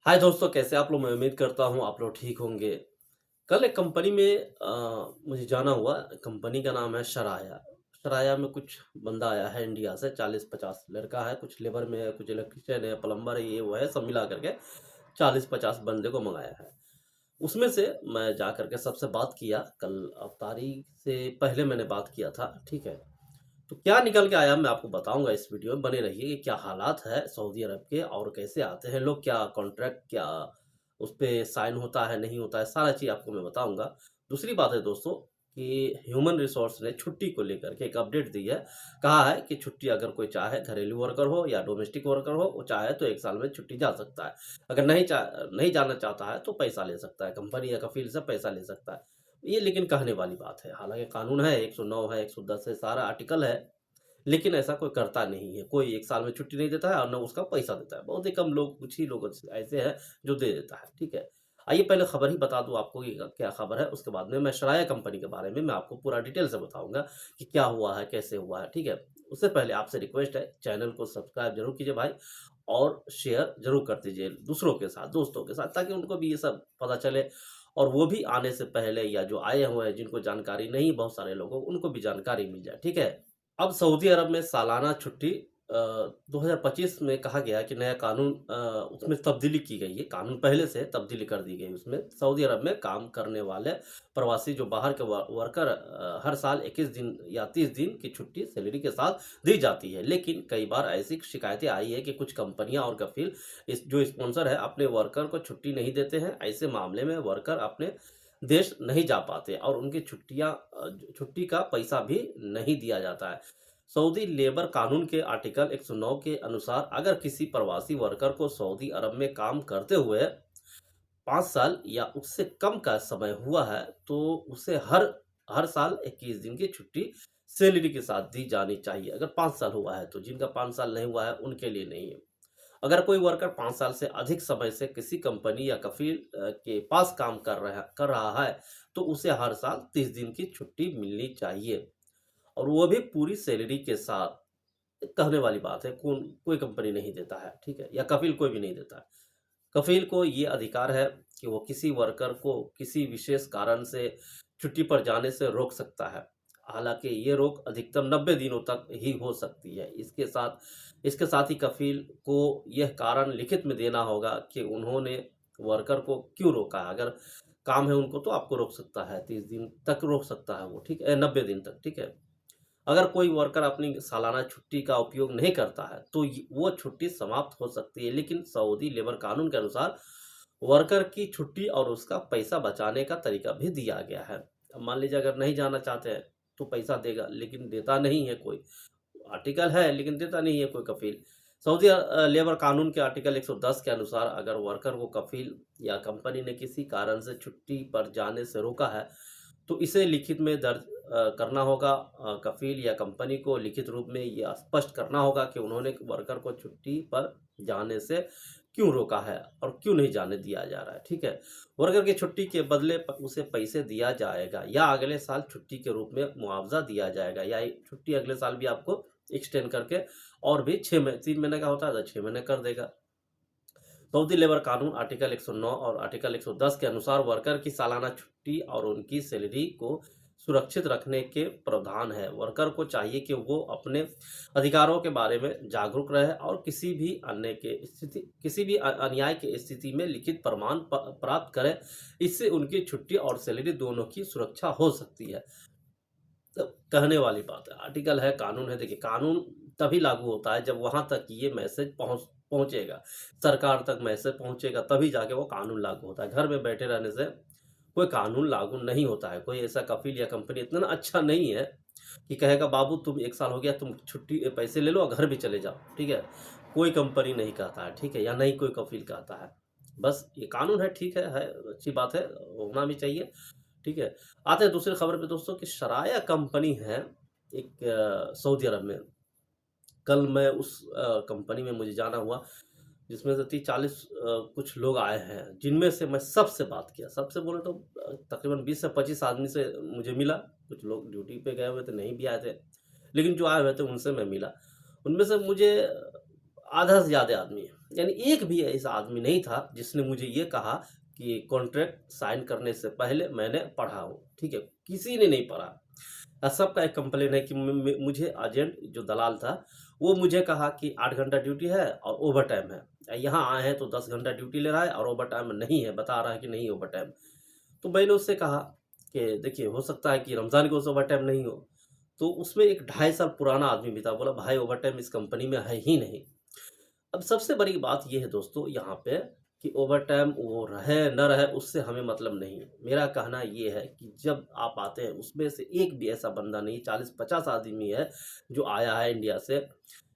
हाय दोस्तों, कैसे आप लोग? मैं उम्मीद करता हूँ आप लोग ठीक होंगे। कल एक कंपनी में मुझे जाना हुआ। कंपनी का नाम है शराया। शराया में कुछ बंदा आया है इंडिया से, 40-50 लड़का है, कुछ लेबर में है, कुछ इलेक्ट्रीशियन है, प्लम्बर है, ये वो है, सब मिला करके 40-50 बंदे को मंगाया है। उसमें से मैं जा करके सबसे बात किया। कल अवतारी से पहले मैंने बात किया था, ठीक है। तो क्या निकल के आया मैं आपको बताऊंगा। इस वीडियो में बने रहिए कि क्या हालात है सऊदी अरब के और कैसे आते हैं लोग, क्या कॉन्ट्रैक्ट, क्या उस पे साइन होता है नहीं होता है, सारा चीज़ आपको मैं बताऊंगा। दूसरी बात है दोस्तों कि ह्यूमन रिसोर्स ने छुट्टी को लेकर के एक अपडेट दी है। कहा है कि छुट्टी अगर कोई चाहे, घरेलू वर्कर हो या डोमेस्टिक वर्कर हो, वो चाहे तो 1 साल में छुट्टी जा सकता है। अगर नहीं जाना चाहता है तो पैसा ले सकता है, कंपनी या कफील से पैसा ले सकता है। ये लेकिन कहने वाली बात है। हालांकि कानून है, 109 है, 110 है, सारा आर्टिकल है, लेकिन ऐसा कोई करता नहीं है। कोई 1 साल में छुट्टी नहीं देता है और ना उसका पैसा देता है। बहुत ही कम लोग, कुछ ही लोग ऐसे हैं जो दे देता है, ठीक है। आइए पहले खबर ही बता दूँ आपको कि क्या खबर है, उसके बाद में मैं शराया कंपनी के बारे में मैं आपको पूरा डिटेल से बताऊँगा कि क्या हुआ है, कैसे हुआ है, ठीक है। उससे पहले आपसे रिक्वेस्ट है, चैनल को सब्सक्राइब ज़रूर कीजिए भाई, और शेयर ज़रूर कर दीजिए दूसरों के साथ, दोस्तों के साथ, ताकि उनको भी ये सब पता चले और वो भी आने से पहले, या जो आए हुए हैं जिनको जानकारी नहीं, बहुत सारे लोगों को, उनको भी जानकारी मिल जाए, ठीक है। अब सऊदी अरब में सालाना छुट्टी 2025 में कहा गया कि नया कानून, उसमें तब्दीली की गई है। कानून पहले से तब्दीली कर दी गई। उसमें सऊदी अरब में काम करने वाले प्रवासी जो बाहर के वर्कर, हर साल 21 दिन या 30 दिन की छुट्टी सैलरी के साथ दी जाती है। लेकिन कई बार ऐसी शिकायतें आई है कि कुछ कंपनियां और कफील, इस जो स्पॉन्सर है, अपने वर्कर को छुट्टी नहीं देते हैं। ऐसे मामले में वर्कर अपने देश नहीं जा पाते और उनकी छुट्टी का पैसा भी नहीं दिया जाता है। सऊदी लेबर कानून के आर्टिकल 109 के अनुसार अगर किसी प्रवासी वर्कर को सऊदी अरब में काम करते हुए 5 साल या उससे कम का समय हुआ है, तो उसे हर हर साल 21 दिन की छुट्टी सैलरी के साथ दी जानी चाहिए। अगर 5 साल हुआ है तो, जिनका 5 साल नहीं हुआ है उनके लिए नहीं है। अगर कोई वर्कर 5 साल से अधिक समय से किसी कंपनी या कफील के पास काम कर रहा है, तो उसे हर साल 30 दिन की छुट्टी मिलनी चाहिए, और वो भी पूरी सैलरी के साथ। कहने वाली बात है, कोई कंपनी नहीं देता है, ठीक है, या कफील कोई भी नहीं देता है। कफील को ये अधिकार है कि वो किसी वर्कर को किसी विशेष कारण से छुट्टी पर जाने से रोक सकता है। हालांकि ये रोक अधिकतम 90 दिनों तक ही हो सकती है। इसके साथ ही कफील को यह कारण लिखित में देना होगा कि उन्होंने वर्कर को क्यों रोका है। अगर काम है उनको तो आपको रोक सकता है, 30 दिन तक रोक सकता है वो, ठीक है, 90 दिन तक, ठीक है। अगर कोई वर्कर अपनी सालाना छुट्टी का उपयोग नहीं करता है तो वो छुट्टी समाप्त हो सकती है। लेकिन सऊदी लेबर कानून के अनुसार वर्कर की छुट्टी और उसका पैसा बचाने का तरीका भी दिया गया है। अब मान लीजिए अगर नहीं जाना चाहते हैं तो पैसा देगा, लेकिन देता नहीं है कोई। आर्टिकल है लेकिन देता नहीं है कोई कफील। सऊदी लेबर कानून के आर्टिकल 110 के अनुसार अगर वर्कर को कफील या कंपनी ने किसी कारण से छुट्टी पर जाने से रोका है, तो इसे लिखित में दर्ज करना होगा। कफ़ील या कंपनी को लिखित रूप में ये स्पष्ट करना होगा कि उन्होंने वर्कर को छुट्टी पर जाने से क्यों रोका है और क्यों नहीं जाने दिया जा रहा है, ठीक है। वर्कर की छुट्टी के बदले उसे पैसे दिया जाएगा, या अगले साल छुट्टी के रूप में मुआवजा दिया जाएगा, या छुट्टी अगले साल भी आपको एक्सटेंड करके और भी 3 महीने का होता है तो 6 महीने कर देगा। सऊदी लेबर कानून आर्टिकल 109 और आर्टिकल 110 के अनुसार वर्कर की सालाना छुट्टी और उनकी सैलरी को सुरक्षित रखने के प्रावधान है। वर्कर को चाहिए कि वो अपने अधिकारों के बारे में जागरूक रहे और किसी भी अन्याय की स्थिति में लिखित प्रमाण प्राप्त करे। इससे उनकी छुट्टी और सैलरी दोनों की सुरक्षा हो सकती है। तो कहने वाली बात है, आर्टिकल है, कानून है। देखिए, कानून तभी लागू होता है जब वहां तक ये मैसेज पहुंचेगा, सरकार तक मैसेज पहुंचेगा, तभी जाके वो कानून लागू होता है। घर में बैठे रहने से कोई कानून लागू नहीं होता है। कोई ऐसा कफील या कंपनी इतना अच्छा नहीं है कि कहेगा बाबू तुम 1 साल हो गया, तुम छुट्टी पैसे ले लो और घर भी चले जाओ, ठीक है। कोई कंपनी नहीं कहता है, ठीक है, या नहीं कोई कफील कहता है। बस ये कानून है, ठीक है, अच्छी बात है, होना भी चाहिए, ठीक है। आते हैं दूसरी खबर पे दोस्तों कि शराया कंपनी है एक, सऊदी अरब में। कल मैं उस कंपनी में मुझे जाना हुआ, जिसमें से 30-40 कुछ लोग आए हैं, जिनमें से मैं सबसे बात किया। सबसे बोले तो तकरीबन 20 से 25 आदमी से मुझे मिला। कुछ लोग ड्यूटी पे गए हुए थे, नहीं भी आए थे, लेकिन जो आए हुए थे उनसे मैं मिला। उनमें से मुझे आधा से ज़्यादा आदमी है। यानी एक भी ऐसा आदमी नहीं था जिसने मुझे ये कहा कि कॉन्ट्रैक्ट साइन करने से पहले मैंने पढ़ा हो, ठीक है? किसी ने नहीं पढ़ा। सबका एक कंप्लेन है कि मुझे एजेंट जो दलाल था, वो मुझे कहा कि 8 घंटा ड्यूटी है और ओवरटाइम है। यहाँ आए हैं तो 10 घंटा ड्यूटी ले रहा है और ओवरटाइम नहीं है, बता रहा है कि नहीं ओवरटाइम। तो मैंने उससे कहा कि देखिए हो सकता है कि रमज़ान के उस ओवरटाइम नहीं हो। तो उसमें एक 2.5 साल पुराना आदमी भी था, बोला भाई ओवरटाइम इस कंपनी में है ही नहीं। अब सबसे बड़ी बात ये है दोस्तों यहाँ पे कि ओवरटाइम वो रहे न रहे उससे हमें मतलब नहीं है। मेरा कहना ये है कि जब आप आते हैं उसमें से एक भी ऐसा बंदा नहीं, 40-50 आदमी है जो आया है इंडिया से,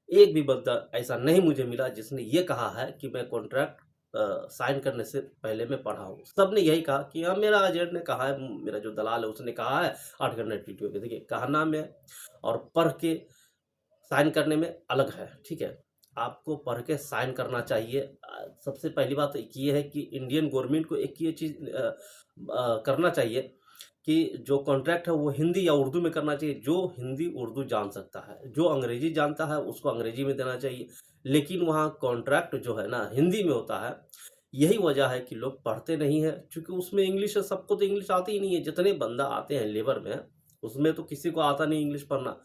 एक भी बंदा ऐसा नहीं मुझे मिला जिसने ये कहा है कि मैं कॉन्ट्रैक्ट साइन करने से पहले मैं पढ़ा हूँ। सबने यही कहा कि हाँ मेरा एजेंट ने कहा है, मेरा जो दलाल है उसने कहा है 8 घंटे ड्यूटी होगी। देखिए कहना में और पढ़ के साइन करने में अलग है, ठीक है? आपको पढ़ के साइन करना चाहिए। सबसे पहली बात एक ये है कि इंडियन गवर्नमेंट को एक ये चीज़ करना चाहिए कि जो कॉन्ट्रैक्ट है वो हिंदी या उर्दू में करना चाहिए। जो हिंदी उर्दू जान सकता है, जो अंग्रेज़ी जानता है उसको अंग्रेज़ी में देना चाहिए। लेकिन वहाँ कॉन्ट्रैक्ट जो है ना हिंदी में होता है। यही वजह है कि लोग पढ़ते नहीं हैं, चूँकि उसमें इंग्लिश है, सबको तो इंग्लिश आती ही नहीं है। जितने बंदा आते हैं लेबर में, उसमें तो किसी को आता नहीं इंग्लिश पढ़ना।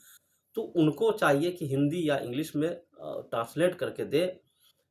तो उनको चाहिए कि हिंदी या इंग्लिश में ट्रांसलेट करके दे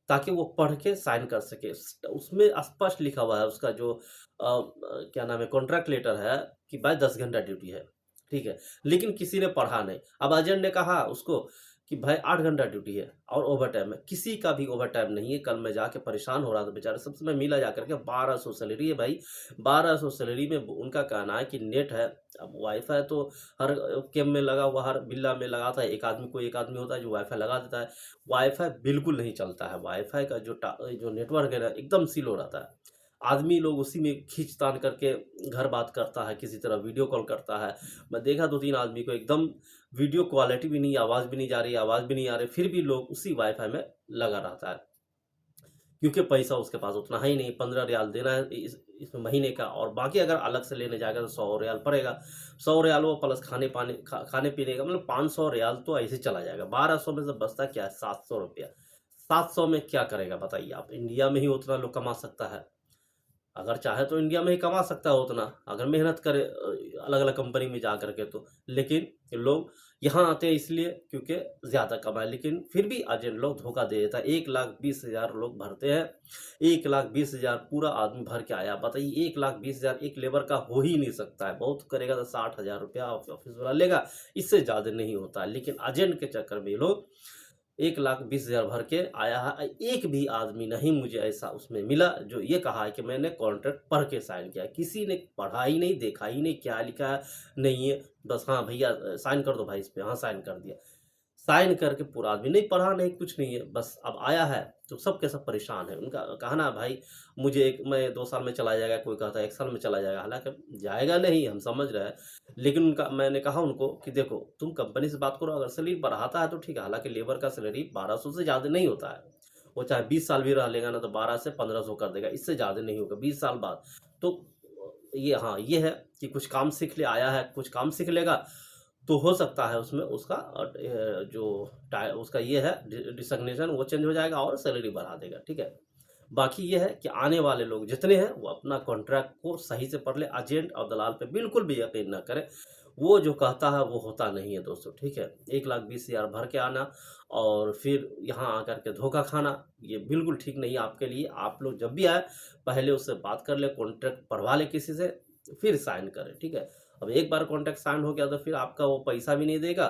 ताकि वो पढ़ के साइन कर सके। उसमें स्पष्ट लिखा हुआ है उसका जो क्या नाम है कॉन्ट्रैक्ट लेटर है कि भाई 10 घंटा ड्यूटी है, ठीक है? लेकिन किसी ने पढ़ा नहीं। अब एजेंट ने कहा उसको कि भाई 8 घंटा ड्यूटी है और ओवरटाइम है। किसी का भी ओवरटाइम नहीं है। कल मैं जाके परेशान हो रहा था बेचारा, सबसे मैं मिला जाकर के 1200 सैलरी है भाई। 1200 सैलरी में उनका कहना है कि नेट है। अब वाईफ़ाई तो हर कैंप में लगा हुआ, हर विला में लगाता है। एक आदमी होता है जो वाईफ़ाई लगा देता है। वाईफ़ाई बिल्कुल नहीं चलता है। वाईफ़ाई का जो नेटवर्क है ना एकदम स्लो रहता है। आदमी लोग उसी में खींच-तान करके घर बात करता है, किसी तरह वीडियो कॉल करता है। मैं देखा 2-3 आदमी को एकदम वीडियो क्वालिटी भी नहीं, आवाज़ भी नहीं जा रही, आवाज़ भी नहीं आ रही, फिर भी लोग उसी वाईफ़ाई में लगा रहता है। क्योंकि पैसा उसके पास उतना है ही नहीं, 15 रियाल देना है इस महीने का और बाकी अगर अलग से लेने जाएगा तो 100 रियाल पड़ेगा। 100 रियाल वो प्लस खाने-पीने का मतलब 500 रियाल तो ऐसे ही चला जाएगा। 1200 में से बचता क्या है? 700 रुपया। 700 में क्या करेगा बताइए आप? इंडिया में ही उतना लोग कमा सकता है। अगर चाहे तो इंडिया में ही कमा सकता है उतना, अगर मेहनत करे अलग-अलग कंपनी में जा कर के तो। लेकिन लोग यहाँ आते हैं इसलिए क्योंकि ज़्यादा कमाएँ, लेकिन फिर भी एजेंट लोग धोखा दे देता है। 1,20,000 लोग भरते हैं, 1,20,000 पूरा आदमी भर के आया। बताइए 1,20,000 एक लेबर का हो ही नहीं सकता है। बहुत करेगा तो 60,000 रुपया ऑफ़िस वाला लेगा, इससे ज़्यादा नहीं होता है। लेकिन एजेंट के चक्कर में ये लोग 1,20,000 भर के आया है। एक भी आदमी नहीं मुझे ऐसा उसमें मिला जो ये कहा है कि मैंने कॉन्ट्रैक्ट पढ़ के साइन किया है। किसी ने पढ़ा ही नहीं, देखा ही नहीं, क्या लिखा है नहीं है। बस हाँ भैया साइन कर दो भाई इस पे, हाँ साइन कर दिया। साइन करके पूरा आदमी नहीं पढ़ा नहीं कुछ नहीं है, बस अब आया है तो सब के सब परेशान है। उनका कहना है भाई मुझे मैं 2 साल में चला जाएगा, कोई कहता है 1 साल में चला जाएगा। हालाँकि जाएगा नहीं हम समझ रहे हैं, लेकिन उनका मैंने कहा उनको कि देखो तुम कंपनी से बात करो, अगर सैलरी बढ़ाता है तो ठीक है, हालाँकि लेबर का सैलरी 1200 से ज़्यादा नहीं होता है। वो चाहे 20 साल भी रह लेगा ना तो 12 से 1500 कर देगा, इससे ज़्यादा नहीं होगा 20 साल बाद। तो ये हाँ, ये है कि कुछ काम सीख ले आया है, कुछ काम सीख लेगा तो हो सकता है उसमें उसका जो उसका ये है डिसिग्नेशन वो चेंज हो जाएगा और सैलरी बढ़ा देगा, ठीक है। बाकी ये है कि आने वाले लोग जितने हैं वो अपना कॉन्ट्रैक्ट को सही से पढ़ ले, एजेंट और दलाल पे बिल्कुल भी यकीन ना करें। वो जो कहता है वो होता नहीं है दोस्तों, ठीक है। 1,20,000 भर के आना और फिर यहाँ आकर के धोखा खाना, ये बिल्कुल ठीक नहीं है आपके लिए। आप लोग जब भी आए पहले उससे बात कर ले, कॉन्ट्रैक्ट पढ़वा ले किसी से, फिर साइन करें, ठीक है। अब एक बार कॉन्ट्रैक्ट साइन हो गया तो फिर आपका वो पैसा भी नहीं देगा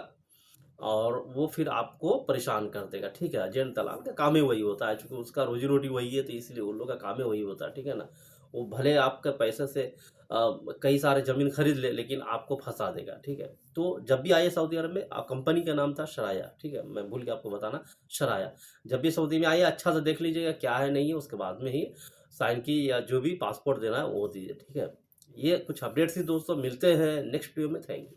और वो फिर आपको परेशान कर देगा, ठीक है। एजेंट दलाल का काम ही वही होता है, चूँकि उसका रोज़ी-रोटी वही है तो इसलिए उन लोगों का काम ही वही होता है, ठीक है ना। वो भले आपके पैसे से कई सारे ज़मीन खरीद ले लेकिन आपको फँसा देगा, ठीक है। तो जब भी आइए सऊदी अरब में कंपनी का नाम था शराया, ठीक है। मैं भूल गया आपको बताना शराया। जब भी सऊदी में आइए अच्छा से देख लीजिएगा क्या है नहीं है, उसके बाद में ही साइन की या जो भी पासपोर्ट देना है वो दीजिए, ठीक है। ये कुछ अपडेट्स थी दोस्तों, मिलते हैं नेक्स्ट वीडियो में। Thank you.